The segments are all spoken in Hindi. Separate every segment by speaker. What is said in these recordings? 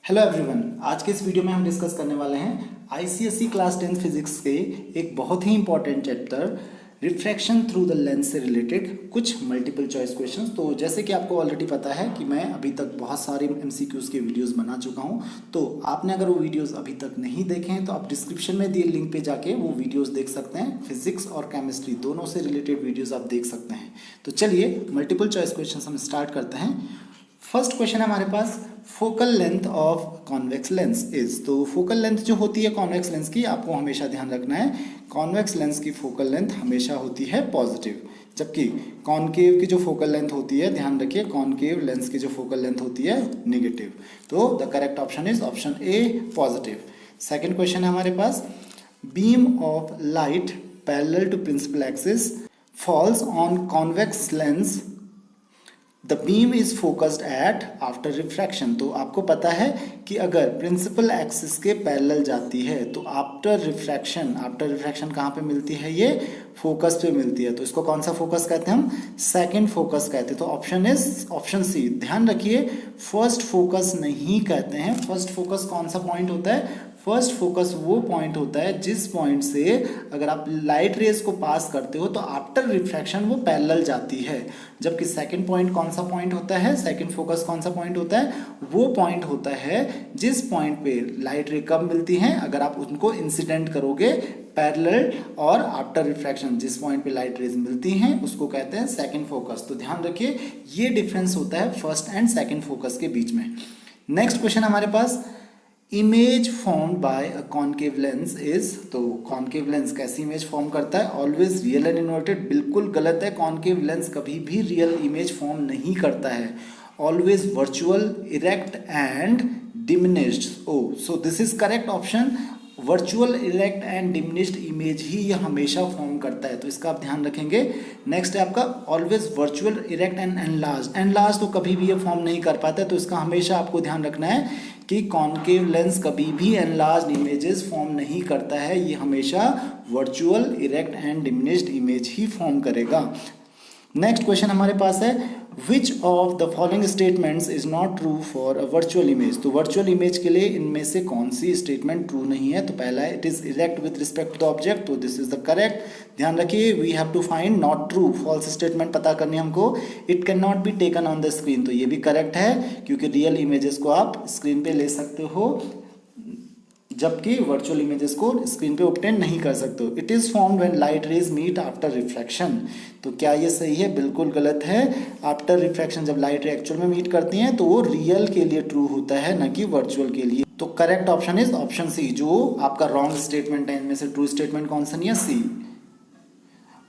Speaker 1: हेलो एवरीवन, आज के इस वीडियो में हम डिस्कस करने वाले हैं आईसीएसई क्लास 10 फिजिक्स के एक बहुत ही important chapter refraction through the lens से रिलेटेड कुछ मल्टीपल चॉइस क्वेश्चंस। तो जैसे कि आपको ऑलरेडी पता है कि मैं अभी तक बहुत सारे एमसीक्यूज के वीडियोस बना चुका हूं, तो आपने अगर वो वीडियोस अभी तक नहीं देखे हैं तो आप डिस्क्रिप्शन में दिए लिंक पे जाके वो वीडियोस देख सकते हैं। फिजिक्स और केमिस्ट्री दोनों से रिलेटेड वीडियोज़ आप देख सकते हैं। तो चलिए मल्टीपल चॉइस क्वेश्चन हम स्टार्ट करते हैं। फर्स्ट क्वेश्चन है हमारे पास, focal length of convex lens is. तो फोकल लेंथ जो होती है कॉन्वेक्स लेंस की, आपको हमेशा ध्यान रखना है कॉन्वेक्स लेंस की फोकल लेंथ हमेशा होती है पॉजिटिव, जबकि कॉनकेव की जो फोकल लेंथ होती है, ध्यान रखिए कॉनकेव लेंस की जो फोकल लेंथ होती है नेगेटिव। तो the correct option is option A positive. Second question है हमारे पास, beam of light parallel to principal axis falls on convex lens, the beam is focused at after refraction. तो आपको पता है कि अगर प्रिंसिपल एक्सिस के पैरेलल जाती है तो आफ्टर रिफ्रैक्शन कहाँ पे मिलती है? ये फोकस पे मिलती है। तो इसको कौन सा फोकस कहते हैं? हम सेकंड फोकस कहते हैं। तो ऑप्शन इज ऑप्शन सी। ध्यान रखिए फर्स्ट फोकस नहीं कहते हैं। फर्स्ट फोकस कौन सा पॉइंट होता है? फर्स्ट फोकस वो पॉइंट होता है जिस पॉइंट से अगर आप लाइट रेज को पास करते हो तो आफ्टर रिफ्रैक्शन वो पैरेलल जाती है। जबकि सेकंड पॉइंट कौन सा पॉइंट होता है? सेकंड फोकस कौन सा पॉइंट होता है? वो पॉइंट होता है जिस पॉइंट पे लाइट रे कब मिलती हैं? अगर आप उनको इंसिडेंट करोगे पैरेलल और आफ्टर रिफ्रैक्शन, जिस पॉइंट पे लाइट रेज मिलती हैं उसको कहते हैं सेकंड फोकस। तो ध्यान रखिए ये डिफरेंस होता है फर्स्ट एंड सेकंड फोकस के बीच में। नेक्स्ट क्वेश्चन हमारे पास, image formed by a concave lens is. तो कॉनकेव लेंस कैसी इमेज फॉर्म करता है? Always real and inverted. बिल्कुल गलत है, कॉनकेव लेंस कभी भी रियल इमेज फॉर्म नहीं करता है। Always virtual, erect and diminished. Oh so this is correct option. Virtual, erect and diminished image ही ये हमेशा फॉर्म करता है, तो इसका आप ध्यान रखेंगे। नेक्स्ट है आपका always virtual, erect and enlarge. Enlarge तो कभी भी ये फॉर्म नहीं कर पाता है, तो इसका हमेशा आपको ध्यान रखना है कि कॉनकेव लेंस कभी भी एनलार्ज इमेजेस फॉर्म नहीं करता है, ये हमेशा virtual, erect and diminished image he form करेगा। नेक्स्ट क्वेश्चन हमारे पास है, which of the following statements is not true for a virtual image. तो वर्चुअल इमेज के लिए इनमें से कौन सी स्टेटमेंट ट्रू नहीं है? तो पहला है it is erect with respect to the object, तो दिस इज द करेक्ट। ध्यान रखिए we have to find not true, false statement पता करनी हमको। It can not be taken on the screen, तो ये भी करेक्ट है क्योंकि रियल इमेजेस को आप स्क्रीन पे ले सकते हो जबकि वर्चुअल इमेजेस को स्क्रीन पे ऑब्टेन नहीं कर सकते हो। It is formed when light rays meet after refraction. तो क्या ये सही है? बिल्कुल गलत है। आफ्टर रिफ्रैक्शन जब लाइट रे एक्चुअल में मीट करती हैं तो वो रियल के लिए ट्रू होता है, न कि वर्चुअल के लिए। तो correct option is option C. जो आपका रॉन्ग स्टेटमेंट है इनमें से ट्रू स्टेटमेंट कौन सा नहीं है? सी।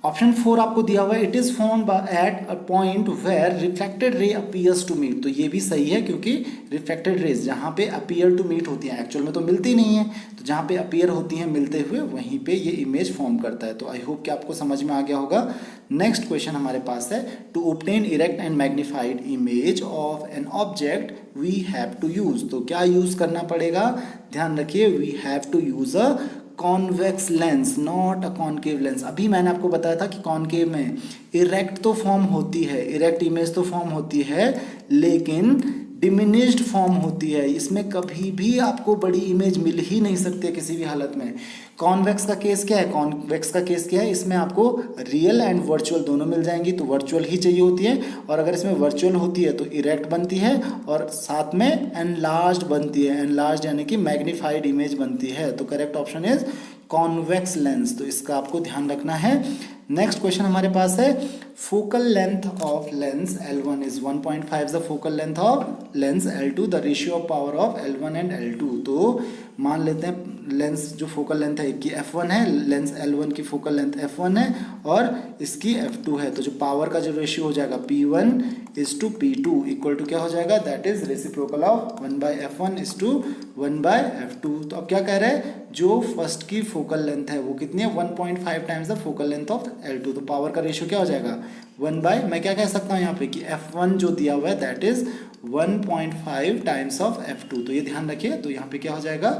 Speaker 1: ऑप्शन 4 आपको दिया हुआ है, it is formed at a point where reflected ray appears to meet. तो ये भी सही है क्योंकि रिफ्लेक्टेड रेज जहाँ पे अपीयर टू मीट होती हैं, एक्चुअल में तो मिलती नहीं है, तो जहाँ पे अपीयर होती हैं मिलते हुए वहीं पे ये इमेज फॉर्म करता है। तो आई होप कि आपको समझ में आ गया होगा। नेक्स्ट क्वेश्चन हमारे पास है, to obtain erect and magnified image of an object we have to use. तो क्या यूज करना पड़ेगा? ध्यान रखिए we have to use a convex lens, not a concave lens. अभी मैंने आपको बताया था कि कॉनकेव में इरेक्ट तो फॉर्म होती है, इरेक्ट इमेज तो फॉर्म होती है, लेकिन डिमिनिश्ड फॉर्म होती है। इसमें कभी भी आपको बड़ी इमेज मिल ही नहीं सकती है किसी भी हालत में। कॉन्वेक्स का केस क्या है? कॉन्वेक्स का केस क्या है? इसमें आपको रियल एंड वर्चुअल दोनों मिल जाएंगी, तो वर्चुअल ही चाहिए होती है। और अगर इसमें वर्चुअल होती है तो इरेक्ट बनती है और साथ में एनलार्ज्ड बनती है। एनलार्ज्ड यानी कि मैग्निफाइड इमेज बनती है। तो correct option is convex lens. तो इसका आपको ध्यान रखना है। नेक्स्ट क्वेश्चन हमारे पास है, focal length of lens L1 is 1.5 the focal length of lens L2, the ratio of power of L1 and L2। तो मान लेते हैं लेंस जो फोकल लेंथ है कि F1 है, लेंस L1 की फोकल लेंथ F1 है और इसकी F2 है। तो जो पावर का जो रेशियो हो जाएगा P1 is to P2 equal to क्या हो जाएगा? That is reciprocal of 1/F1 is to 1/F2। तो अब क्या कह रहे हैं? जो फर्स्ट की फोकल लेंथ है वो कितनी है? 1.5 times the focal length of L2। तो पावर का रेशियो क्या हो जाएगा? 1 मैं क्या कह सकता हूँ यहाँ पे कि F1 जो दिया हुआ है that is 1.5 times of F2। तो ये ध्यान रखिए। तो यहाँ पे क्या हो जाएगा?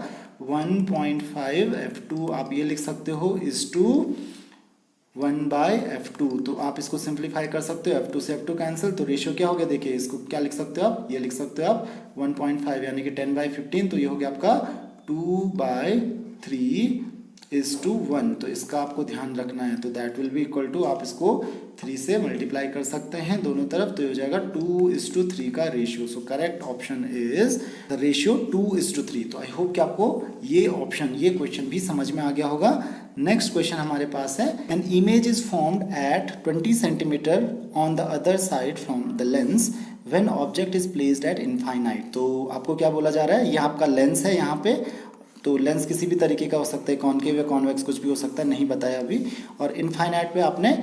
Speaker 1: 1.5 F2 आप ये लिख सकते हो इज टू 1/f2। तो आप इसको सिंप्लीफाई कर सकते हो, f2 से f2 कैंसिल, तो रेशियो क्या हो गया देखिए, इसको क्या लिख सकते हो आप, ये लिख सकते हो आप 1.5 यानी कि 10/15, तो ये हो गया आपका 2/3:1। तो इसका आपको ध्यान रखना है, तो that will be equal to, आप इसको 3 से मल्टीप्लाई कर सकते हैं दोनों तरफ, तो ये हो जाएगा 2:3 का ratio. So correct option is the ratio 2:3। तो आई होप कि आपको ये ऑप्शन, ये क्वेश्चन भी समझ में आ गया होगा। नेक्स्ट क्वेश्चन हमारे पास है, an image is formed eight 20 centimetre on the other side from the lens when object is placed at infinite. तो आपको क्या बोला जा रहा है, ये आपका लेंस है यहाँ पे, तो लेंस किसी भी तरीके का हो सकता है, कॉनकेव या कॉन्वेक्स कुछ भी हो सकता है, नहीं बताया अभी, और इनफाइनाइट पे आपने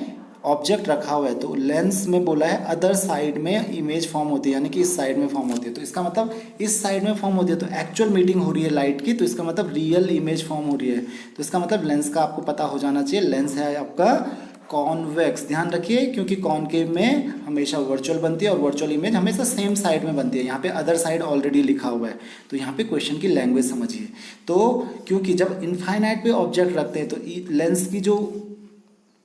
Speaker 1: ऑब्जेक्ट रखा हुआ है, तो लेंस में बोला है अदर साइड में इमेज फॉर्म होती है, यानी कि इस साइड में फॉर्म होती है, तो इसका मतलब इस साइड में फॉर्म होती है, तो एक्चुअल मीटिंग हो रही है लाइट की, तो इसका मतलब रियल इमेज फॉर्म हो रही है, तो इसका मतलब लेंस का आपको पता हो जाना चाहिए, लेंस है आपका कॉन्वेक्स। ध्यान रखिए, क्योंकि कॉनकेव में हमेशा वर्चुअल बनती है और वर्चुअल इमेज हमेशा सेम साइड में बनती है, यहाँ पे अदर साइड ऑलरेडी लिखा हुआ है, तो यहाँ पे क्वेश्चन की लैंग्वेज समझिए। तो क्योंकि जब इनफाइनाइट पे ऑब्जेक्ट रखते हैं, तो लेंस की जो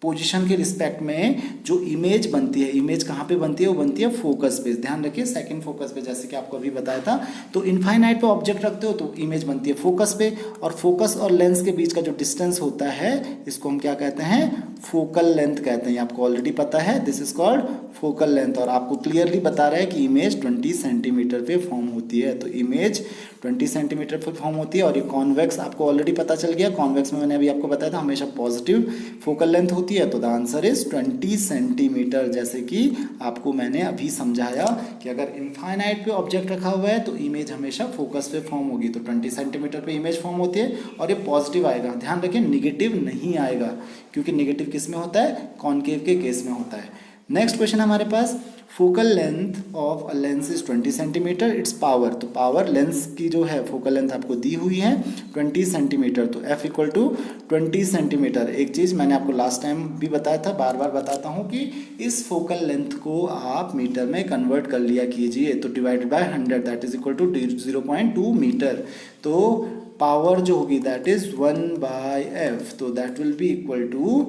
Speaker 1: पोजीशन के रिस्पेक्ट में जो इमेज बनती है, इमेज कहाँ पे बनती है, वो बनती है फोकस पे। ध्यान रखिए, सेकंड फोकस पे, जैसे कि आपको अभी बताया था, तो इनफाइनाइट पे ऑब्जेक्ट रखते हो तो इमेज बनती है फोकस पे, और फोकस और लेंस के बीच का जो डिस्टेंस होता है, इसको हम क्या कहते हैं, फोकल लेंथ कहते हैं। ये आपको ऑलरेडी पता है, this is called focal length, और आपको क्लियरली बता रहा है कि इमेज 20 सेंटीमीटर पे फॉर्म होती है, तो इमेज 20 सेंटीमीटर पे फॉर्म होती है। और ये कॉन्वेक्स आपको ऑलरेडी पता चल गया, कॉन्वेक्स में मैंने अभी आपको बताया था हमेशा पॉजिटिव फोकल लेंथ होती है, तो द आंसर इज 20 सेंटीमीटर। जैसे कि आपको मैंने अभी समझाया कि अगर इनफाइनाइट पे ऑब्जेक्ट रखा हुआ है तो इमेज हमेशा फोकस पे फॉर्म होगी, तो 20 सेंटीमीटर पे इमेज फॉर्म होती है, और ये पॉजिटिव आएगा। ध्यान रखिए, निगेटिव नहीं आएगा, क्योंकि निगेटिव किस में होता है, कॉनकेव के केस में होता है। नेक्स्ट क्वेश्चन हमारे पास, focal length of a lens is 20 centimetre, its power. तो पावर लेंस की जो है फोकल लेंथ आपको दी हुई है 20 सेंटीमीटर, तो F इक्वल टू 20 सेंटीमीटर। एक चीज़ मैंने आपको लास्ट टाइम भी बताया था, बार बार बताता हूँ कि इस फोकल लेंथ को आप मीटर में कन्वर्ट कर लिया कीजिए, तो divided by 100 that is equal to 0.2 metre. तो पावर जो होगी दैट इज 1/f, तो that will be equal to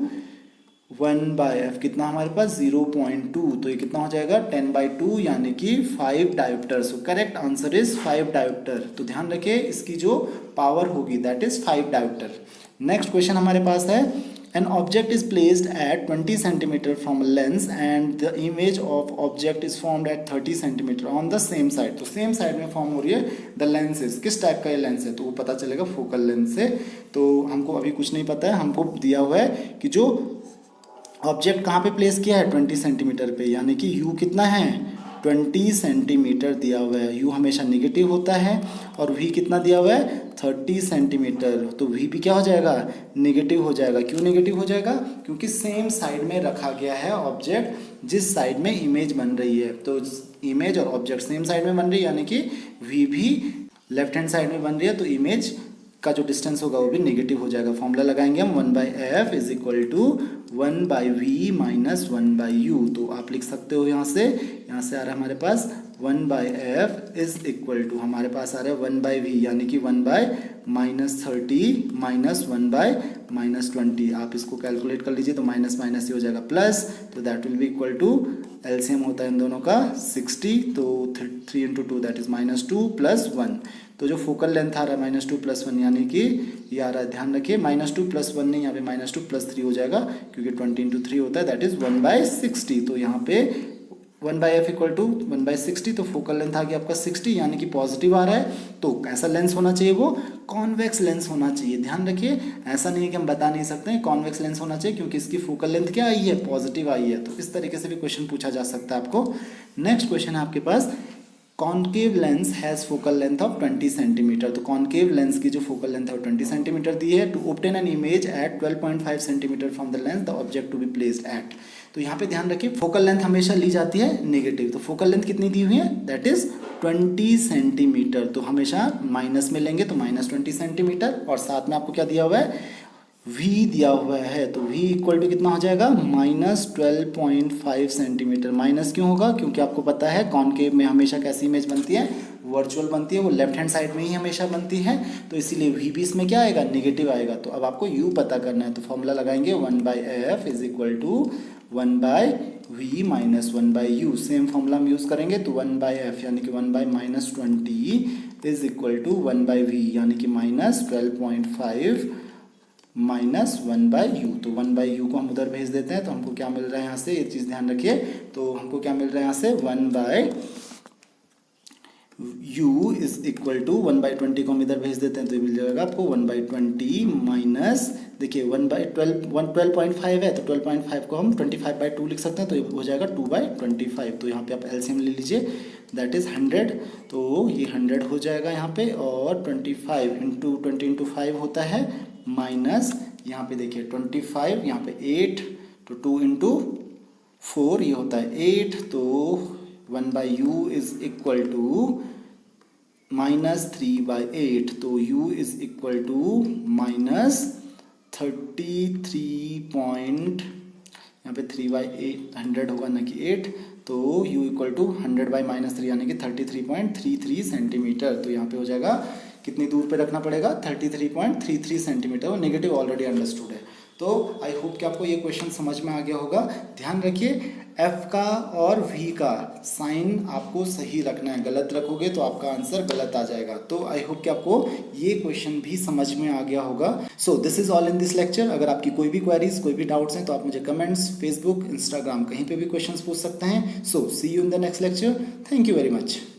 Speaker 1: 1/f, कितना हमारे पास 0.2, तो ये कितना हो जाएगा 10/2 यानी कि 5 dioptre. So correct answer is 5 dioptre. तो ध्यान रखिए, इसकी जो पावर होगी that is 5 dioptre. Next question हमारे पास है, an object is placed at 20 centimetre from a lens and the image of object is formed eight 30 centimetre on the same side. तो सेम साइड में फॉर्म हो रही है, द लेंस इज, किस टाइप का ये लेंस है, तो वो पता चलेगा फोकल लेंस से। तो हमको अभी कुछ नहीं पता है, हमको दिया हुआ है कि जो ऑब्जेक्ट कहाँ पे प्लेस किया है 20 सेंटीमीटर पे, यानी कि u कितना है 20 सेंटीमीटर दिया हुआ है। u हमेशा निगेटिव होता है, और v कितना दिया हुआ है 30 सेंटीमीटर, तो v भी क्या हो जाएगा, निगेटिव हो जाएगा। क्यों निगेटिव हो जाएगा, क्योंकि सेम साइड में रखा गया है ऑब्जेक्ट जिस साइड में इमेज बन रही है, तो इमेज और ऑब्जेक्ट सेम साइड में बन रही है, यानी कि v भी लेफ्ट हैंड साइड में बन रही है, तो इमेज का जो डिस्टेंस होगा वो भी नेगेटिव हो जाएगा। फॉर्मूला लगाएंगे हम 1/f is equal to 1/v minus 1/u। तो आप लिख सकते हो यहाँ से आ रहा है हमारे पास 1/f इज इक्वल टू, हमारे पास आ रहा है 1/v यानी कि 1/-30 माइनस 1/-20। आप इसको कैलकुलेट कर लीजिए, तो माइनस माइनस ये हो जाएगा प्लस, तो that will be equal to, LCM होता है इन दोनों का 60, तो 3 × 2 दैट इज -2 + 1। तो जो फोकल लेंथ आ रहा है -2 + 1 यानी कि ये आ रहा है, ध्यान रखिए -2 + 1 नहीं, यहाँ पे -2 + 3 हो जाएगा, क्योंकि 20 × 3 होता है, दैट इज 1/60। तो यहाँ पे 1/f इक्वल टू 1/60, तो फोकल लेंथ आ गया आपका 60 यानी कि पॉजिटिव आ रहा है। तो ऐसा लेंस होना चाहिए, वो कॉन्वेक्स लेंस होना चाहिए। ध्यान रखिए, ऐसा नहीं है कि हम बता नहीं सकते हैं, कॉन्वेक्स लेंस होना चाहिए, क्योंकि इसकी फोकल लेंथ क्या आई है, पॉजिटिव आई है। तो इस तरीके से भी क्वेश्चन पूछा जा सकता है आपको। नेक्स्ट क्वेश्चन है आपके पास, concave lens has focal length of 20 centimetre. तो कॉनकेव लेंस की जो फोकल लेंथ है वो 20 सेंटीमीटर दी है। To obtain an image at 12.5 centimetre from the lens the object to be placed at. तो यहाँ पे ध्यान रखिए, फोकल लेंथ हमेशा ली जाती है नेगेटिव, तो फोकल लेंथ कितनी दी हुई है, दैट इज 20 सेंटीमीटर। तो हमेशा माइनस में लेंगे, तो -20 सेंटीमीटर, और साथ में आपको क्या दिया हुआ है, v दिया हुआ है, तो v इक्वल टू कितना हो जाएगा -12.5 सेंटीमीटर। माइनस क्यों होगा, क्योंकि आपको पता है कॉनकेव में हमेशा कैसी इमेज बनती है, वर्चुअल बनती है वो लेफ्ट हैंड साइड में ही हमेशा बनती है, तो इसीलिए वी भी इसमें क्या आएगा, नेगेटिव आएगा। तो अब आपको यू पता करना है, तो फॉर्मूला लगाएंगे 1/f is equal to 1/v minus 1/u। Same formula हम यूज़ करेंगे, तो 1/f यानी कि 1/-20 इज इक्वल टू 1/v यानी कि -12.5 माइनस 1/u। तो 1/u को हम उधर भेज देते हैं, तो हमको क्या मिल रहा है यहाँ से, ये चीज़ ध्यान रखिए। तो हमको क्या मिल रहा है यहाँ से, 1/u इज इक्वल टू 1/20 को हम इधर भेज देते हैं, तो ये मिल जाएगा आपको 1/20 माइनस, देखिए 1/12.5 है, तो 12.5 को हम 25/2 लिख सकते हैं, तो ये हो जाएगा 2/25। तो यहाँ पे आप एलसीएम ले लीजिए, दैट इज़ 100, तो ये 100 हो जाएगा यहाँ पे, और 25 इंटू 20 इंटू 5 होता है माइनस, यहाँ पे देखिए 25, यहाँ पे 8, तो 2 इंटू 4 ये होता है 8, तो 1/u इज इक्वल टू -3/8, तो u इज इक्वल टू -33 यहाँ पे 3/8 होगा ना कि 8, तो u इक्वल टू 100/-3 यानी कि 33.33 सेंटीमीटर। तो यहाँ पे हो जाएगा, कितनी दूर पे रखना पड़ेगा, 33.33 सेंटीमीटर, वो नेगेटिव ऑलरेडी अंडरस्टूड है। तो आई होप कि आपको ये क्वेश्चन समझ में आ गया होगा। ध्यान रखिए एफ का और वी का साइन आपको सही रखना है, गलत रखोगे तो आपका आंसर गलत आ जाएगा। तो आई होप कि आपको ये क्वेश्चन भी समझ में आ गया होगा। सो this is all in this lecture. अगर आपकी कोई भी क्वेरीज, कोई भी डाउट्स हैं तो आप मुझे कमेंट्स, फेसबुक, इंस्टाग्राम कहीं पे भी क्वेश्चंस पूछ सकते हैं। So see you in the next lecture. Thank you very much.